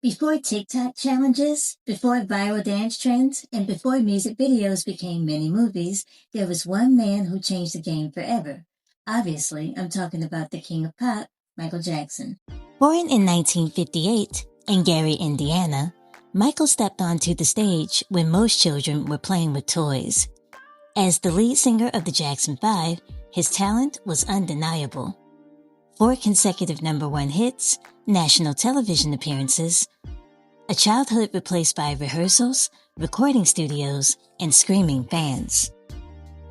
Before TikTok challenges, before viral dance trends, and before music videos became mini movies, there was one man who changed the game forever. Obviously, I'm talking about the king of pop, Michael Jackson. Born in 1958 in Gary, Indiana, Michael stepped onto the stage when most children were playing with toys. As the lead singer of the Jackson 5, his talent was undeniable. 4 consecutive #1 hits, national television appearances, a childhood replaced by rehearsals, recording studios, and screaming fans.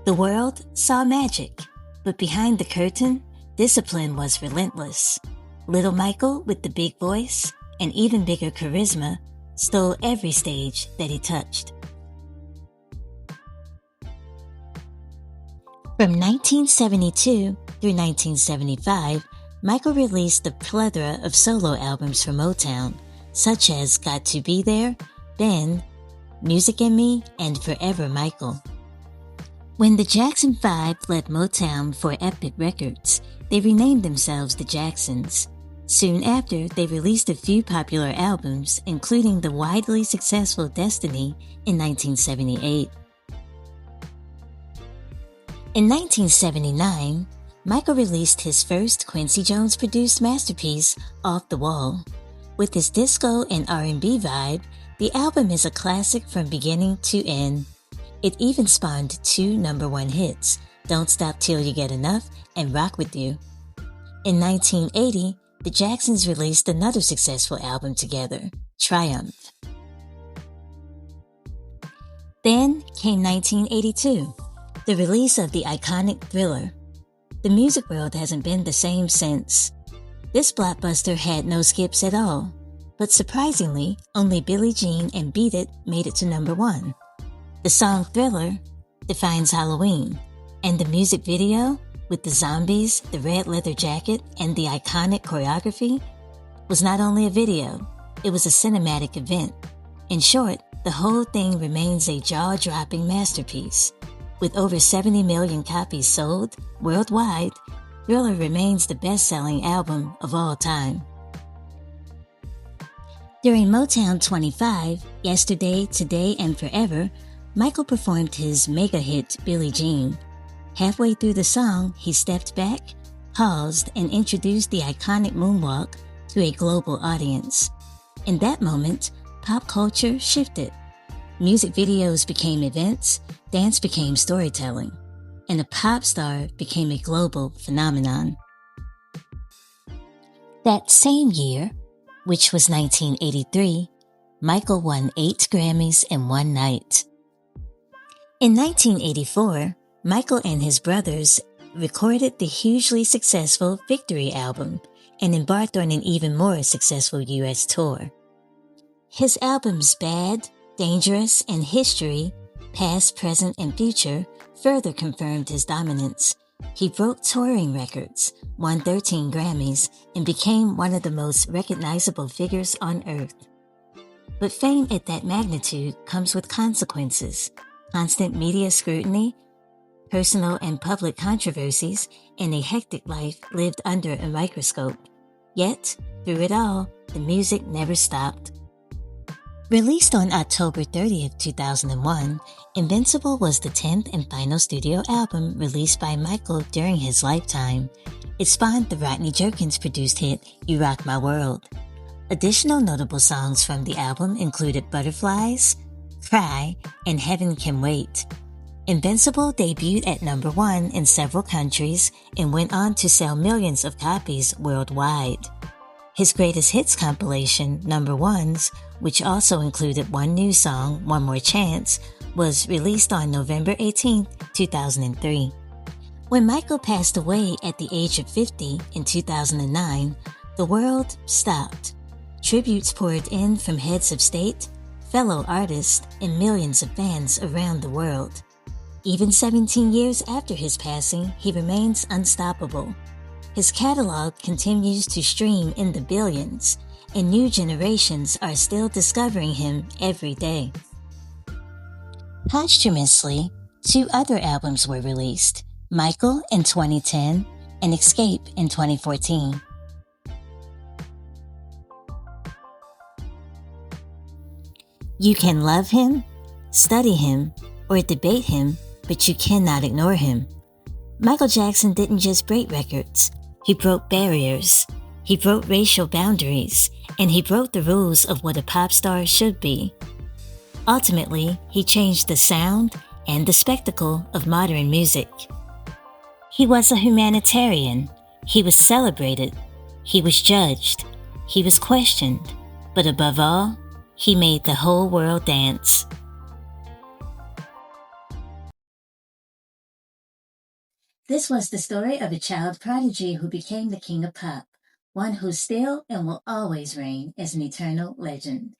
The world saw magic, but behind the curtain, discipline was relentless. Little Michael, with the big voice and even bigger charisma, stole every stage that he touched. From 1972 through 1975, Michael released a plethora of solo albums for Motown, such as Got to Be There, Ben, Music and Me, and Forever Michael. When the Jackson 5 led Motown for Epic Records, they renamed themselves the Jacksons. Soon after, they released a few popular albums, including the widely successful Destiny in 1978. In 1979, Michael released his first Quincy Jones-produced masterpiece, Off the Wall. With its disco and R&B vibe, the album is a classic from beginning to end. It even spawned 2 #1 hits, Don't Stop Till You Get Enough and Rock With You. In 1980, the Jacksons released another successful album together, Triumph. Then came 1982, the release of the iconic Thriller. The music world hasn't been the same since. This blockbuster had no skips at all, but surprisingly, only Billie Jean and Beat It made it to #1. The song Thriller defines Halloween, and the music video, with the zombies, the red leather jacket, and the iconic choreography, was not only a video, it was a cinematic event. In short, the whole thing remains a jaw-dropping masterpiece. With over 70 million copies sold worldwide, Thriller remains the best-selling album of all time. During Motown 25, Yesterday, Today, and Forever, Michael performed his mega hit Billie Jean. Halfway through the song, he stepped back, paused, and introduced the iconic moonwalk to a global audience. In that moment, pop culture shifted. Music videos became events, dance became storytelling, and a pop star became a global phenomenon. That same year, which was 1983, Michael won 8 Grammys in one night. In 1984, Michael and his brothers recorded the hugely successful Victory album and embarked on an even more successful U.S. tour. His albums Bad, Dangerous, and History, Past, Present, and Future, further confirmed his dominance. He broke touring records, won 13 Grammys, and became one of the most recognizable figures on earth. But fame at that magnitude comes with consequences: constant media scrutiny, personal and public controversies, and a hectic life lived under a microscope. Yet, through it all, the music never stopped. Released on October 30th, 2001, Invincible was the 10th and final studio album released by Michael during his lifetime. It spawned the Rodney Jerkins-produced hit You Rock My World. Additional notable songs from the album included Butterflies, Cry, and Heaven Can Wait. Invincible debuted at #1 in several countries and went on to sell millions of copies worldwide. His greatest hits compilation, #1s, which also included one new song, One More Chance, was released on November 18, 2003. When Michael passed away at the age of 50 in 2009, the world stopped. Tributes poured in from heads of state, fellow artists, and millions of fans around the world. Even 17 years after his passing, he remains unstoppable. His catalog continues to stream in the billions, and new generations are still discovering him every day. Posthumously, 2 other albums were released, Michael in 2010 and Escape in 2014. You can love him, study him, or debate him, but you cannot ignore him. Michael Jackson didn't just break records. He broke barriers. He broke racial boundaries, and he broke the rules of what a pop star should be. Ultimately, he changed the sound and the spectacle of modern music. He was a humanitarian. He was celebrated. He was judged. He was questioned. But above all, he made the whole world dance. This was the story of a child prodigy who became the king of pop, one who still and will always reign as an eternal legend.